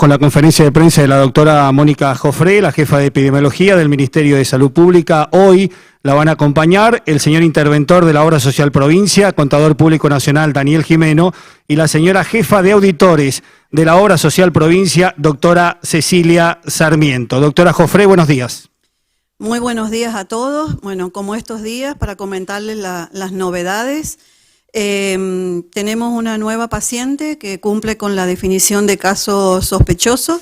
con la conferencia de prensa de la doctora Mónica Jofré, la jefa de epidemiología del Ministerio de Salud Pública. Hoy la van a acompañar el señor interventor de la Obra Social Provincia, Contador Público Nacional Daniel Gimeno, y la señora jefa de auditores de la Obra Social Provincia, doctora Cecilia Sarmiento. Doctora Jofré, buenos días. Muy buenos días a todos. Bueno, como estos días, para comentarles las novedades, tenemos una nueva paciente que cumple con la definición de caso sospechoso.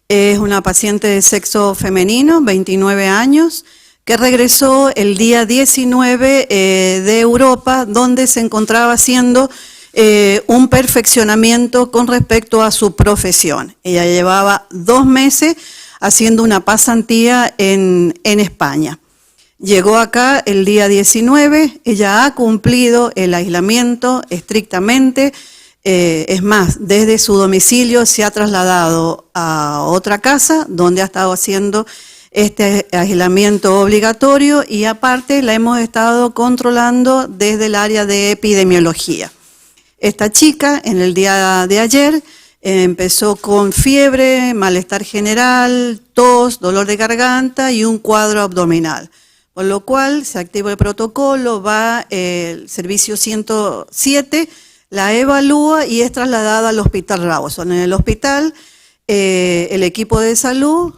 Es una paciente de sexo femenino, 29 años, que regresó el día 19 de Europa, donde se encontraba haciendo un perfeccionamiento con respecto a su profesión. Ella llevaba 2 meses haciendo una pasantía en España. Llegó acá el día 19, ella ha cumplido el aislamiento estrictamente, es más, desde su domicilio se ha trasladado a otra casa donde ha estado haciendo este aislamiento obligatorio y aparte la hemos estado controlando desde el área de epidemiología. Esta chica en el día de ayer empezó con fiebre, malestar general, tos, dolor de garganta y un cuadro abdominal. Por lo cual se activa el protocolo, va el servicio 107, la evalúa y es trasladada al Hospital Rawson. En el hospital, el equipo de salud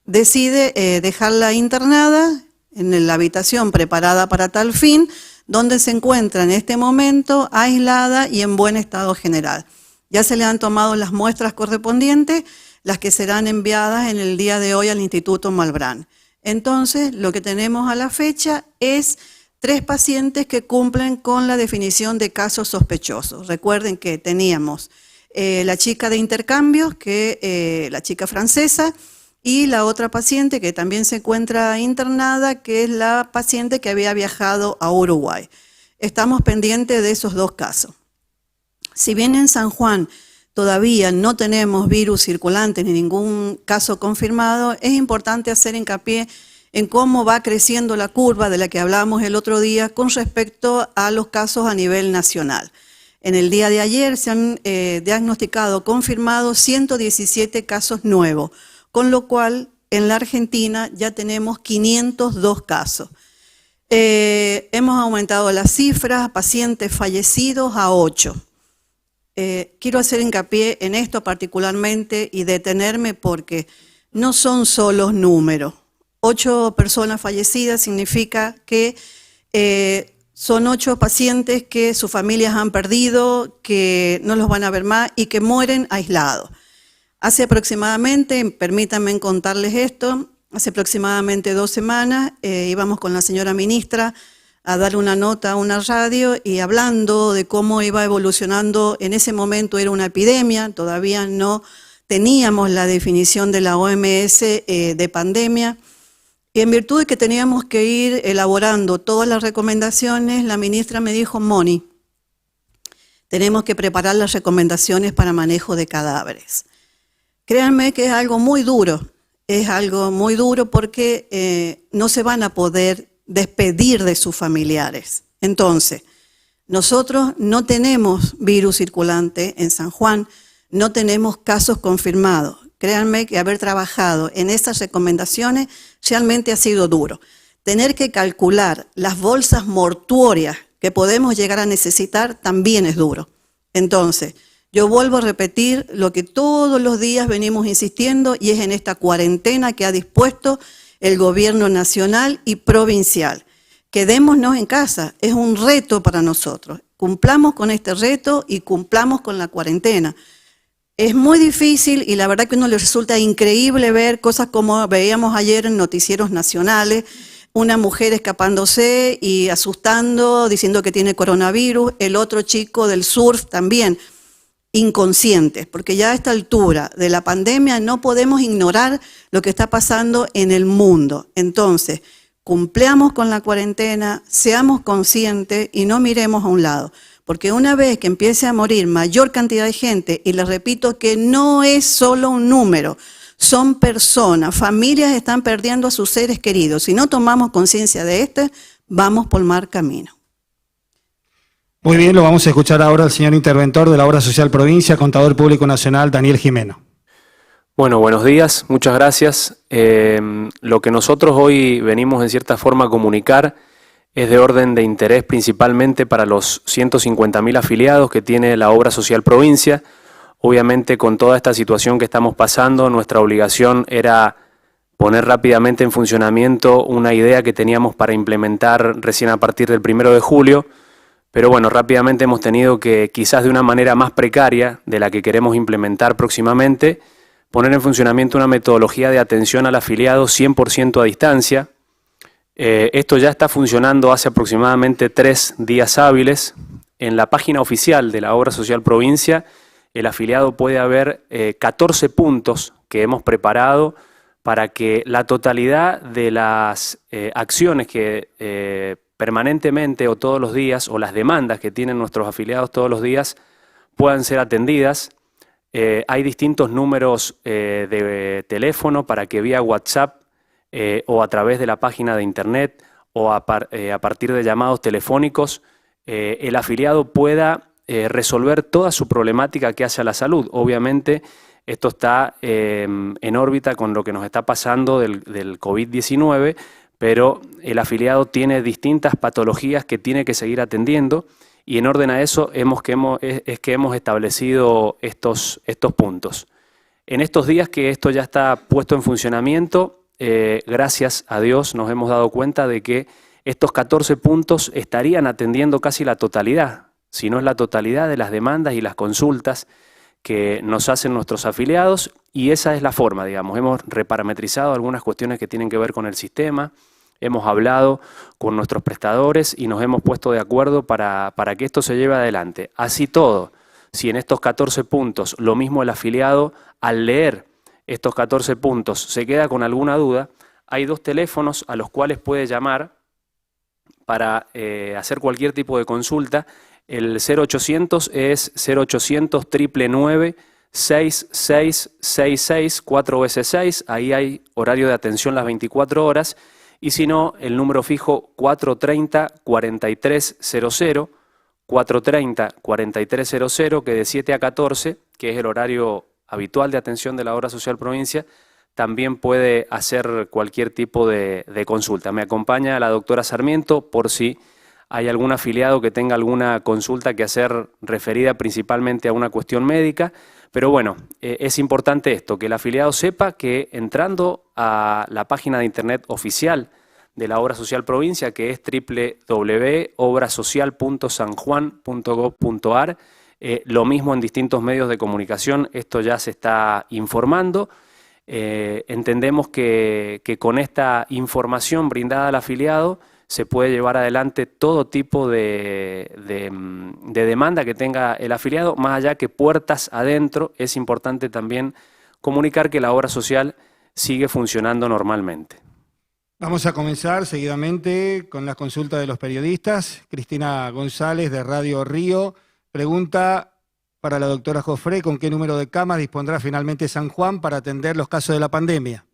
decide dejarla internada en la habitación preparada para tal fin, donde se encuentra en este momento aislada y en buen estado general. Ya se le han tomado las muestras correspondientes, las que serán enviadas en el día de hoy al Instituto Malbrán. Entonces, lo que tenemos a la fecha es 3 pacientes que cumplen con la definición de casos sospechosos. Recuerden que teníamos la chica de intercambios, la chica francesa, y la otra paciente que también se encuentra internada, que es la paciente que había viajado a Uruguay. Estamos pendientes de esos 2 casos. Si bien en San Juan todavía no tenemos virus circulante ni ningún caso confirmado, es importante hacer hincapié en cómo va creciendo la curva de la que hablamos el otro día con respecto a los casos a nivel nacional. En el día de ayer se han diagnosticado, confirmados 117 casos nuevos, con lo cual en la Argentina ya tenemos 502 casos. Hemos aumentado las cifras, pacientes fallecidos a 8. Quiero hacer hincapié en esto particularmente y detenerme porque no son solo números. 8 personas fallecidas significa que son 8 pacientes que sus familias han perdido, que no los van a ver más y que mueren aislados. Hace aproximadamente, permítanme contarles esto, hace aproximadamente 2 semanas íbamos con la señora ministra a dar una nota a una radio y hablando de cómo iba evolucionando, en ese momento era una epidemia, todavía no teníamos la definición de la OMS de pandemia, y en virtud de que teníamos que ir elaborando todas las recomendaciones, la ministra me dijo, Moni, tenemos que preparar las recomendaciones para manejo de cadáveres. Créanme que es algo muy duro porque no se van a poder despedir de sus familiares. Entonces, nosotros no tenemos virus circulante en San Juan, no tenemos casos confirmados. Créanme que haber trabajado en esas recomendaciones realmente ha sido duro. Tener que calcular las bolsas mortuorias que podemos llegar a necesitar también es duro. Entonces, yo vuelvo a repetir lo que todos los días venimos insistiendo y es en esta cuarentena que ha dispuesto el gobierno nacional y provincial. Quedémonos en casa, es un reto para nosotros. Cumplamos con este reto y cumplamos con la cuarentena. Es muy difícil y la verdad que a uno le resulta increíble ver cosas como veíamos ayer en noticieros nacionales, una mujer escapándose y asustando, diciendo que tiene coronavirus, el otro chico del surf también, inconscientes, porque ya a esta altura de la pandemia no podemos ignorar lo que está pasando en el mundo. Entonces, cumplamos con la cuarentena, seamos conscientes y no miremos a un lado. Porque una vez que empiece a morir mayor cantidad de gente, y les repito que no es solo un número, son personas, familias están perdiendo a sus seres queridos. Si no tomamos conciencia de esto, vamos por mal camino. Muy bien, lo vamos a escuchar ahora al señor interventor de la Obra Social Provincia, Contador Público Nacional, Daniel Gimeno. Bueno, buenos días, muchas gracias. Lo que nosotros hoy venimos en cierta forma a comunicar es de orden de interés principalmente para los 150.000 afiliados que tiene la Obra Social Provincia. Obviamente con toda esta situación que estamos pasando, nuestra obligación era poner rápidamente en funcionamiento una idea que teníamos para implementar recién a partir del 1 de julio, pero bueno, rápidamente hemos tenido que, quizás de una manera más precaria de la que queremos implementar próximamente, poner en funcionamiento una metodología de atención al afiliado 100% a distancia. Esto ya está funcionando hace aproximadamente 3 días hábiles. En la página oficial de la Obra Social Provincia, el afiliado puede ver 14 puntos que hemos preparado para que la totalidad de las acciones que permanentemente o todos los días, o las demandas que tienen nuestros afiliados todos los días, puedan ser atendidas. Hay distintos números de teléfono para que vía WhatsApp o a través de la página de internet o a partir de llamados telefónicos el afiliado pueda resolver toda su problemática que hace a la salud. Obviamente esto está en órbita con lo que nos está pasando del COVID-19, pero el afiliado tiene distintas patologías que tiene que seguir atendiendo. Y en orden a eso hemos establecido estos puntos. En estos días que esto ya está puesto en funcionamiento, gracias a Dios nos hemos dado cuenta de que estos 14 puntos estarían atendiendo casi la totalidad, si no es la totalidad de las demandas y las consultas que nos hacen nuestros afiliados, y esa es la forma, digamos. Hemos reparametrizado algunas cuestiones que tienen que ver con el sistema. Hemos hablado con nuestros prestadores y nos hemos puesto de acuerdo para que esto se lleve adelante. Así todo, si en estos 14 puntos, lo mismo el afiliado, al leer estos 14 puntos, se queda con alguna duda, hay 2 teléfonos a los cuales puede llamar para hacer cualquier tipo de consulta. El 0800 es 0800 999 6666, 4 veces 6, ahí hay horario de atención las 24 horas. Y si no, el número fijo 430-4300, 430-4300, que de 7 a 14, que es el horario habitual de atención de la Obra Social Provincia, también puede hacer cualquier tipo de consulta. Me acompaña la doctora Sarmiento por si hay algún afiliado que tenga alguna consulta que hacer referida principalmente a una cuestión médica. Pero bueno, es importante esto, que el afiliado sepa que entrando a la página de internet oficial de la Obra Social Provincia, que es www.obrasocial.sanjuan.gov.ar, lo mismo en distintos medios de comunicación, esto ya se está informando. Entendemos que con esta información brindada al afiliado se puede llevar adelante todo tipo de demanda que tenga el afiliado, más allá que puertas adentro. Es importante también comunicar que la obra social sigue funcionando normalmente. Vamos a comenzar seguidamente con las consultas de los periodistas. Cristina González de Radio Río pregunta para la doctora Jofré: ¿con qué número de camas dispondrá finalmente San Juan para atender los casos de la pandemia?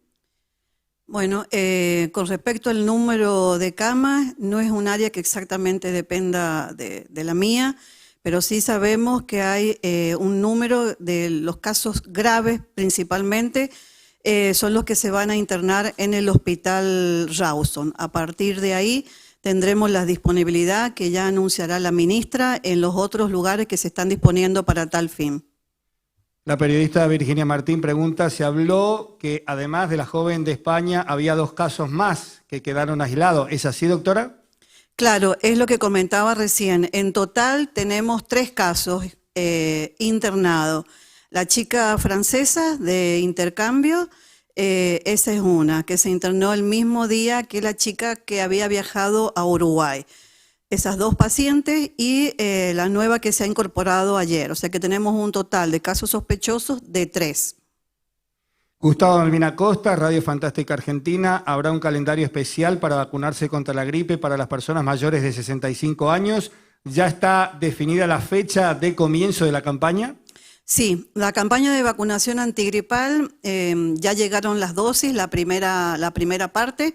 Bueno, con respecto al número de camas, no es un área que exactamente dependa de la mía, pero sí sabemos que hay un número de los casos graves principalmente, son los que se van a internar en el Hospital Rawson. A partir de ahí tendremos la disponibilidad que ya anunciará la ministra en los otros lugares que se están disponiendo para tal fin. La periodista Virginia Martín pregunta: se habló que además de la joven de España había 2 casos más que quedaron aislados. ¿Es así, doctora? Claro, es lo que comentaba recién. En total tenemos 3 casos internados. La chica francesa de intercambio, esa es una, que se internó el mismo día que la chica que había viajado a Uruguay. Esas 2 pacientes y la nueva que se ha incorporado ayer. O sea que tenemos un total de casos sospechosos de 3. Gustavo Malvina Costa, Radio Fantástica Argentina. ¿Habrá un calendario especial para vacunarse contra la gripe para las personas mayores de 65 años? ¿Ya está definida la fecha de comienzo de la campaña? Sí, la campaña de vacunación antigripal, ya llegaron las dosis, la primera parte.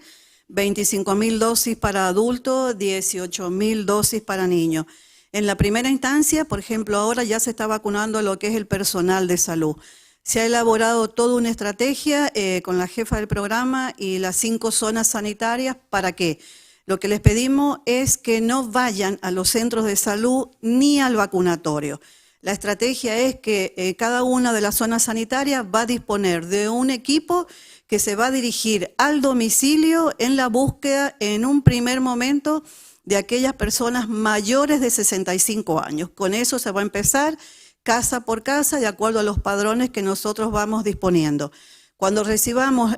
25.000 dosis para adultos, 18.000 dosis para niños. En la primera instancia, por ejemplo, ahora ya se está vacunando lo que es el personal de salud. Se ha elaborado toda una estrategia con la jefa del programa y las 5 zonas sanitarias para que lo que les pedimos es que no vayan a los centros de salud ni al vacunatorio. La estrategia es que cada una de las zonas sanitarias va a disponer de un equipo que se va a dirigir al domicilio en la búsqueda en un primer momento de aquellas personas mayores de 65 años. Con eso se va a empezar casa por casa de acuerdo a los padrones que nosotros vamos disponiendo. Cuando recibamos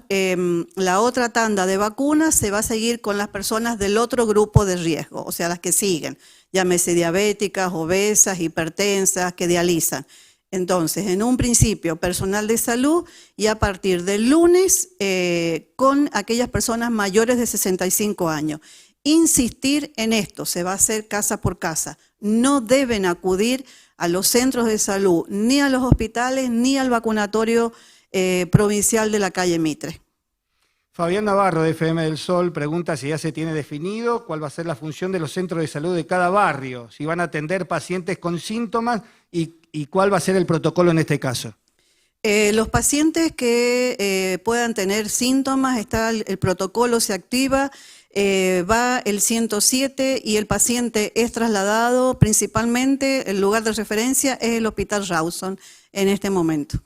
la otra tanda de vacunas, se va a seguir con las personas del otro grupo de riesgo, o sea, las que siguen, llámese diabéticas, obesas, hipertensas, que dializan. Entonces, en un principio, personal de salud y a partir del lunes con aquellas personas mayores de 65 años. Insistir en esto, se va a hacer casa por casa. No deben acudir a los centros de salud, ni a los hospitales, ni al vacunatorio provincial de la calle Mitre. Fabián Navarro, de FM del Sol, pregunta si ya se tiene definido cuál va a ser la función de los centros de salud de cada barrio, si van a atender pacientes con síntomas y cuál va a ser el protocolo en este caso. Los pacientes que puedan tener síntomas, el protocolo se activa, va el 107 y el paciente es trasladado, principalmente el lugar de referencia es el Hospital Rawson en este momento.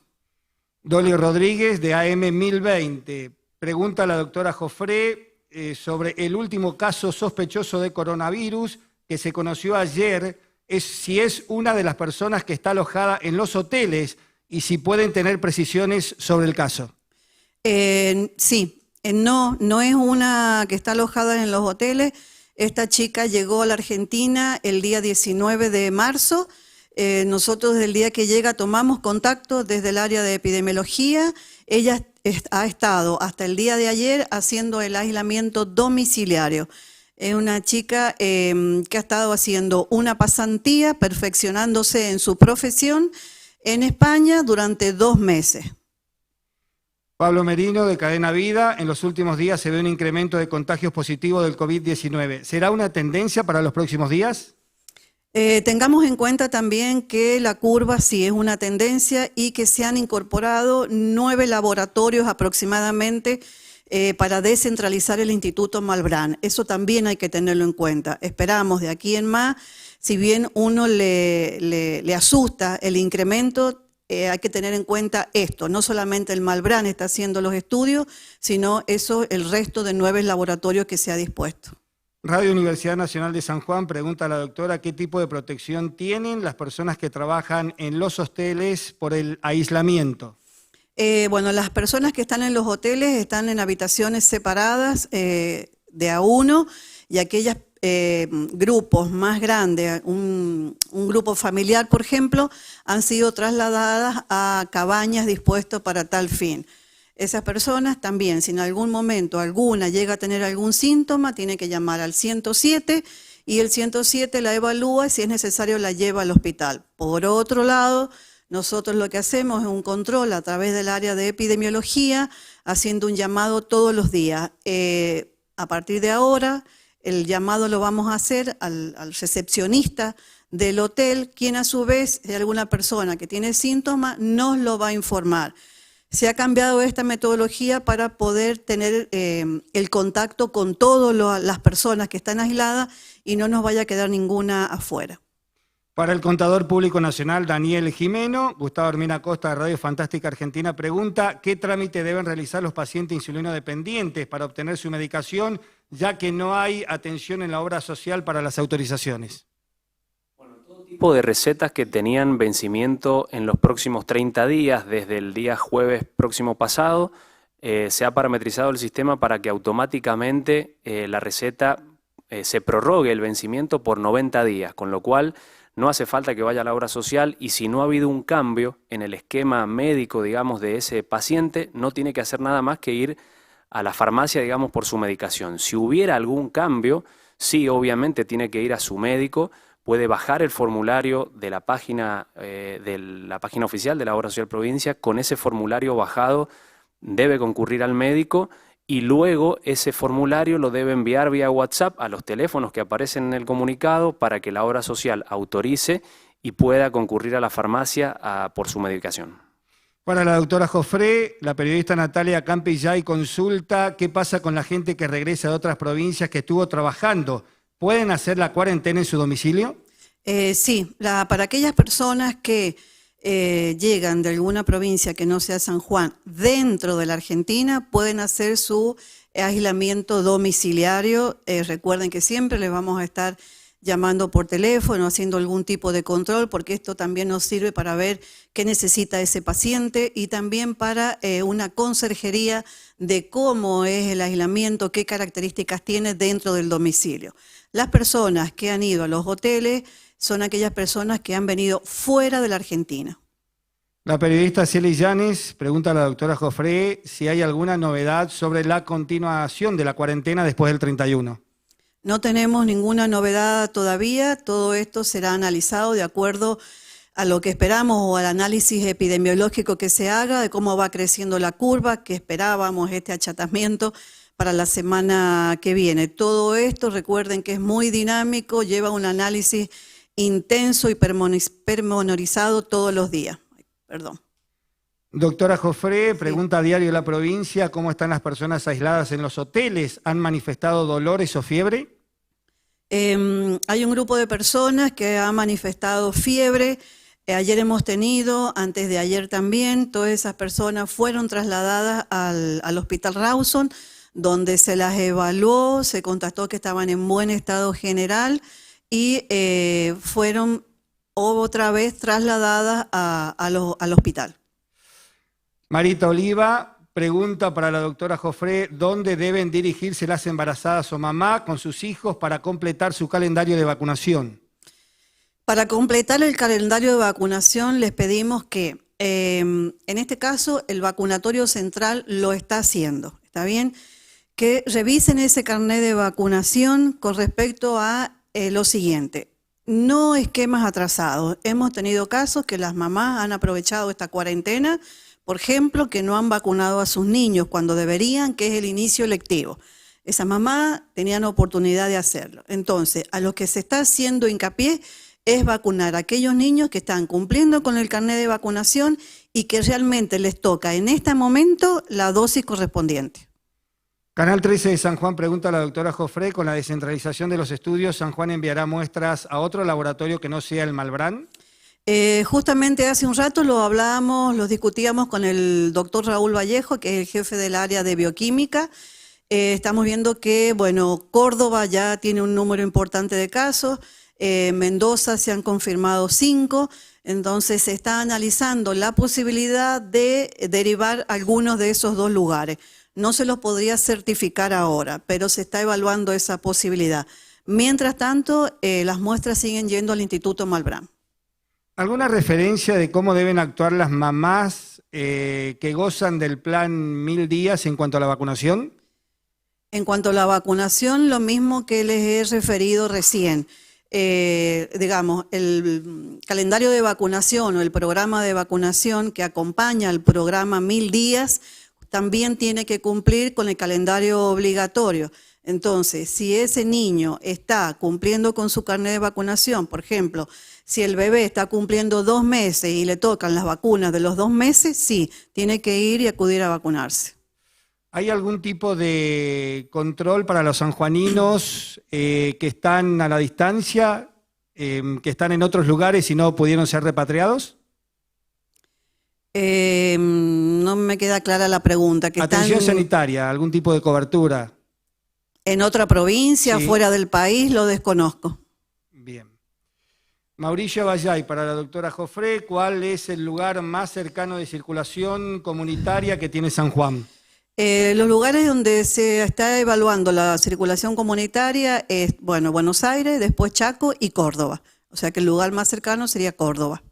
Dolly Rodríguez, de AM 1020, pregunta a la doctora Joffre sobre el último caso sospechoso de coronavirus que se conoció ayer, si es una de las personas que está alojada en los hoteles y si pueden tener precisiones sobre el caso. Sí, no es una que está alojada en los hoteles. Esta chica llegó a la Argentina el día 19 de marzo. Nosotros desde el día que llega tomamos contacto desde el área de epidemiología. Ella ha estado hasta el día de ayer haciendo el aislamiento domiciliario. Es una chica que ha estado haciendo una pasantía, perfeccionándose en su profesión en España durante 2 meses. Pablo Merino, de Cadena Vida, en los últimos días se ve un incremento de contagios positivos del COVID-19. ¿Será una tendencia para los próximos días? Tengamos en cuenta también que la curva sí es una tendencia y que se han incorporado 9 laboratorios aproximadamente para descentralizar el Instituto Malbrán. Eso también hay que tenerlo en cuenta. Esperamos de aquí en más, si bien uno le asusta el incremento, hay que tener en cuenta esto. No solamente el Malbrán está haciendo los estudios, sino el resto de 9 laboratorios que se ha dispuesto. Radio Universidad Nacional de San Juan pregunta a la doctora qué tipo de protección tienen las personas que trabajan en los hoteles por el aislamiento. Bueno, las personas que están en los hoteles están en habitaciones separadas de A1 y aquellos grupos más grandes, un grupo familiar, por ejemplo, han sido trasladadas a cabañas dispuestas para tal fin. Esas personas también, si en algún momento alguna llega a tener algún síntoma, tiene que llamar al 107 y el 107 la evalúa y si es necesario la lleva al hospital. Por otro lado, nosotros lo que hacemos es un control a través del área de epidemiología, haciendo un llamado todos los días. A partir de ahora, el llamado lo vamos a hacer al recepcionista del hotel, quien a su vez, si hay alguna persona que tiene síntomas, nos lo va a informar. Se ha cambiado esta metodología para poder tener el contacto con todas las personas que están aisladas y no nos vaya a quedar ninguna afuera. Para el Contador Público Nacional, Daniel Jimeno, Gustavo Hermina Costa, de Radio Fantástica Argentina, pregunta qué trámite deben realizar los pacientes insulinodependientes para obtener su medicación, ya que no hay atención en la obra social para las autorizaciones. Tipo de recetas que tenían vencimiento en los próximos 30 días, desde el día jueves próximo pasado, se ha parametrizado el sistema para que automáticamente la receta se prorrogue el vencimiento por 90 días, con lo cual no hace falta que vaya a la obra social y si no ha habido un cambio en el esquema médico, digamos, de ese paciente, no tiene que hacer nada más que ir a la farmacia, digamos, por su medicación. Si hubiera algún cambio, sí, obviamente tiene que ir a su médico. Puede bajar el formulario de la página oficial de la Obra Social Provincia. Con ese formulario bajado debe concurrir al médico y luego ese formulario lo debe enviar vía WhatsApp a los teléfonos que aparecen en el comunicado para que la Obra Social autorice y pueda concurrir a la farmacia por su medicación. Para la doctora Jofré, la periodista Natalia Campillay consulta qué pasa con la gente que regresa de otras provincias que estuvo trabajando. ¿Pueden hacer la cuarentena en su domicilio? Sí, para aquellas personas que llegan de alguna provincia que no sea San Juan dentro de la Argentina, pueden hacer su aislamiento domiciliario. Recuerden que siempre les vamos a estar llamando por teléfono, haciendo algún tipo de control, porque esto también nos sirve para ver qué necesita ese paciente y también para una conserjería de cómo es el aislamiento, qué características tiene dentro del domicilio. Las personas que han ido a los hoteles son aquellas personas que han venido fuera de la Argentina. La periodista Ciely Llanes pregunta a la doctora Jofré si hay alguna novedad sobre la continuación de la cuarentena después del 31. No tenemos ninguna novedad todavía, todo esto será analizado de acuerdo a lo que esperamos o al análisis epidemiológico que se haga, de cómo va creciendo la curva, que esperábamos este achatamiento para la semana que viene. Todo esto, recuerden que es muy dinámico, lleva un análisis intenso y pormenorizado todos los días. Perdón. Doctora Jofré, pregunta a Diario La Provincia, ¿cómo están las personas aisladas en los hoteles? ¿Han manifestado dolores o fiebre? Hay un grupo de personas que ha manifestado fiebre. Ayer hemos tenido, antes de ayer también, todas esas personas fueron trasladadas al Hospital Rawson, donde se las evaluó, se constató que estaban en buen estado general y fueron otra vez trasladadas al hospital. Marita Oliva pregunta para la doctora Jofré, ¿dónde deben dirigirse las embarazadas o mamá con sus hijos para completar su calendario de vacunación? Para completar el calendario de vacunación les pedimos que, en este caso, el vacunatorio central lo está haciendo, ¿está bien? Que revisen ese carnet de vacunación con respecto a lo siguiente. No esquemas atrasados. Hemos tenido casos que las mamás han aprovechado esta cuarentena, por ejemplo, que no han vacunado a sus niños cuando deberían, que es el inicio lectivo. Esas mamás tenían oportunidad de hacerlo. Entonces, a lo que se está haciendo hincapié es vacunar a aquellos niños que están cumpliendo con el carnet de vacunación y que realmente les toca en este momento la dosis correspondiente. Canal 13 de San Juan pregunta a la doctora Jofré, con la descentralización de los estudios, ¿San Juan enviará muestras a otro laboratorio que no sea el Malbrán? Justamente hace un rato lo hablábamos, lo discutíamos con el doctor Raúl Vallejo, que es el jefe del área de bioquímica. Estamos viendo que, bueno, Córdoba ya tiene un número importante de casos, Mendoza se han confirmado 5, entonces se está analizando la posibilidad de derivar algunos de esos 2 lugares. No se los podría certificar ahora, pero se está evaluando esa posibilidad. Mientras tanto, las muestras siguen yendo al Instituto Malbrán. ¿Alguna referencia de cómo deben actuar las mamás que gozan del plan 1000 días en cuanto a la vacunación? En cuanto a la vacunación, lo mismo que les he referido recién. Digamos, el calendario de vacunación o el programa de vacunación que acompaña al programa 1000 días también tiene que cumplir con el calendario obligatorio. Entonces, si ese niño está cumpliendo con su carnet de vacunación, por ejemplo, si el bebé está cumpliendo 2 meses y le tocan las vacunas de los 2 meses, sí, tiene que ir y acudir a vacunarse. ¿Hay algún tipo de control para los sanjuaninos que están a la distancia, que están en otros lugares y no pudieron ser repatriados? No me queda clara la pregunta. Atención sanitaria, ¿algún tipo de cobertura? En otra provincia, sí, fuera del país, lo desconozco. Bien. Mauricio Vallay, para la doctora Jofré, ¿cuál es el lugar más cercano de circulación comunitaria que tiene San Juan? Los lugares donde se está evaluando la circulación comunitaria es, bueno, Buenos Aires, después Chaco y Córdoba. O sea que el lugar más cercano sería Córdoba.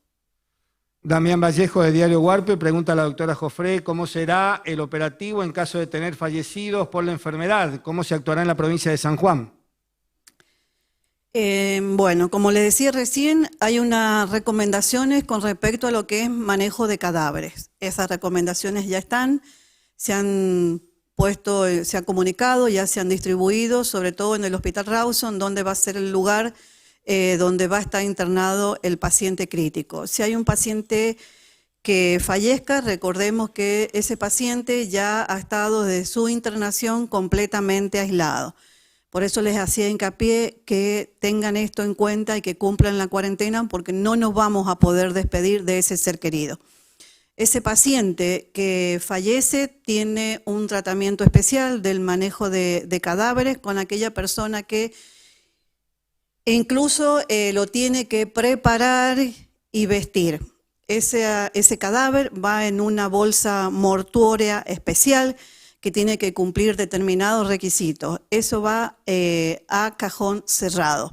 Damián Vallejo, de Diario Huarpe, pregunta a la doctora Jofré cómo será el operativo en caso de tener fallecidos por la enfermedad, cómo se actuará en la provincia de San Juan. Bueno, como les decía recién, hay unas recomendaciones con respecto a lo que es manejo de cadáveres. Esas recomendaciones ya están, se han puesto, se han comunicado, ya se han distribuido, sobre todo en el Hospital Rawson, donde va a ser el lugar donde va a estar internado el paciente crítico. Si hay un paciente que fallezca, recordemos que ese paciente ya ha estado desde su internación completamente aislado. Por eso les hacía hincapié que tengan esto en cuenta y que cumplan la cuarentena, porque no nos vamos a poder despedir de ese ser querido. Ese paciente que fallece tiene un tratamiento especial del manejo de cadáveres con aquella persona que incluso lo tiene que preparar y vestir. Ese cadáver va en una bolsa mortuoria especial que tiene que cumplir determinados requisitos. Eso va a cajón cerrado.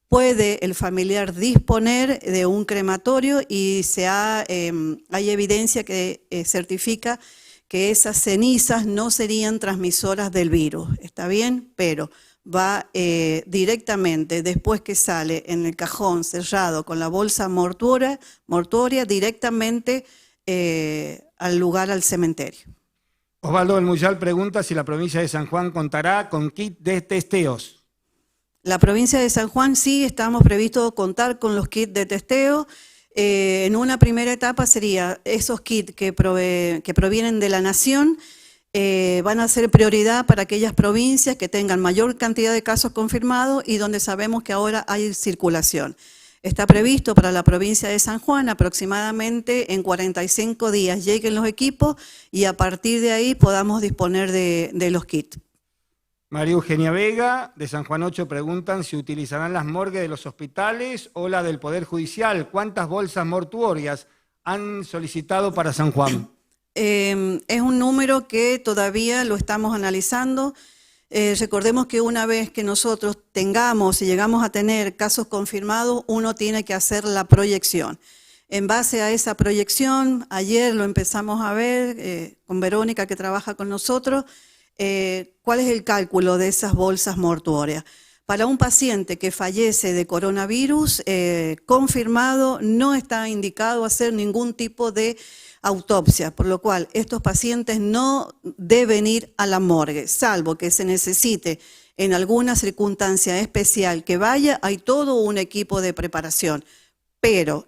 Puede el familiar disponer de un crematorio y hay evidencia que certifica que esas cenizas no serían transmisoras del virus. ¿Está bien? Pero va directamente, después que sale en el cajón cerrado con la bolsa mortuoria directamente al lugar, al cementerio. Osvaldo del Muyal pregunta si la provincia de San Juan contará con kit de testeos. La provincia de San Juan sí estamos previstos contar con los kits de testeo. En una primera etapa sería esos kits que provienen de la nación. Van a ser prioridad para aquellas provincias que tengan mayor cantidad de casos confirmados y donde sabemos que ahora hay circulación. Está previsto para la provincia de San Juan aproximadamente en 45 días lleguen los equipos y a partir de ahí podamos disponer de los kits. María Eugenia Vega, de San Juan 8, preguntan si utilizarán las morgues de los hospitales o la del Poder Judicial. ¿Cuántas bolsas mortuorias han solicitado para San Juan? Es un número que todavía lo estamos analizando. Recordemos que una vez que nosotros tengamos y llegamos a tener casos confirmados, uno tiene que hacer la proyección. En base a esa proyección, ayer lo empezamos a ver con Verónica, que trabaja con nosotros, cuál es el cálculo de esas bolsas mortuorias. Para un paciente que fallece de coronavirus confirmado, no está indicado hacer ningún tipo de autopsia, por lo cual estos pacientes no deben ir a la morgue, salvo que se necesite en alguna circunstancia especial que vaya, hay todo un equipo de preparación, pero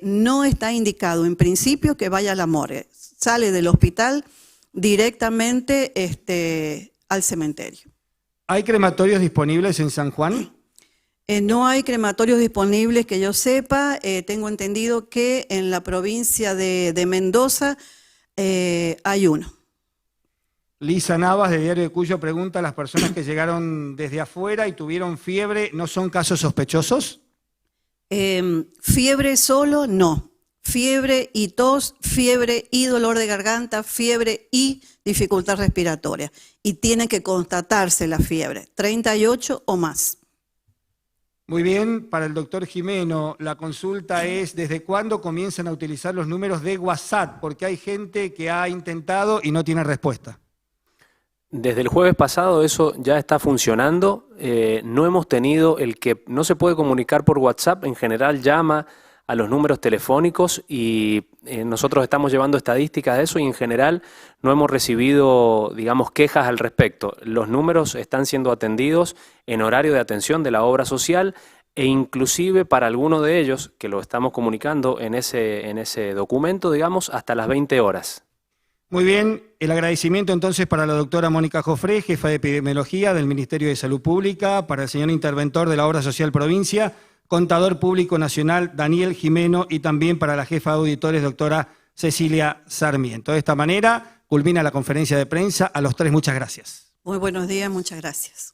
no está indicado en principio que vaya a la morgue, sale del hospital directamente al cementerio. ¿Hay crematorios disponibles en San Juan? No hay crematorios disponibles que yo sepa. Tengo entendido que en la provincia de Mendoza hay uno. Lisa Navas, de Diario de Cuyo, pregunta: ¿las personas que llegaron desde afuera y tuvieron fiebre no son casos sospechosos? Fiebre solo, no. Fiebre y tos, fiebre y dolor de garganta, fiebre y dificultad respiratoria. Y tiene que constatarse la fiebre, 38 o más. Muy bien, para el doctor Gimeno, la consulta es: ¿desde cuándo comienzan a utilizar los números de WhatsApp? Porque hay gente que ha intentado y no tiene respuesta. Desde el jueves pasado eso ya está funcionando. No hemos tenido el que no se puede comunicar por WhatsApp, en general llama a los números telefónicos y nosotros estamos llevando estadísticas de eso y en general no hemos recibido, digamos, quejas al respecto. Los números están siendo atendidos en horario de atención de la obra social e inclusive para alguno de ellos, que lo estamos comunicando en ese documento, digamos, hasta las 20 horas. Muy bien, el agradecimiento entonces para la doctora Mónica Jofré, jefa de epidemiología del Ministerio de Salud Pública, para el señor interventor de la Obra Social Provincia, contador público nacional Daniel Gimeno, y también para la jefa de auditores, doctora Cecilia Sarmiento. De esta manera culmina la conferencia de prensa. A los tres, muchas gracias. Muy buenos días, muchas gracias.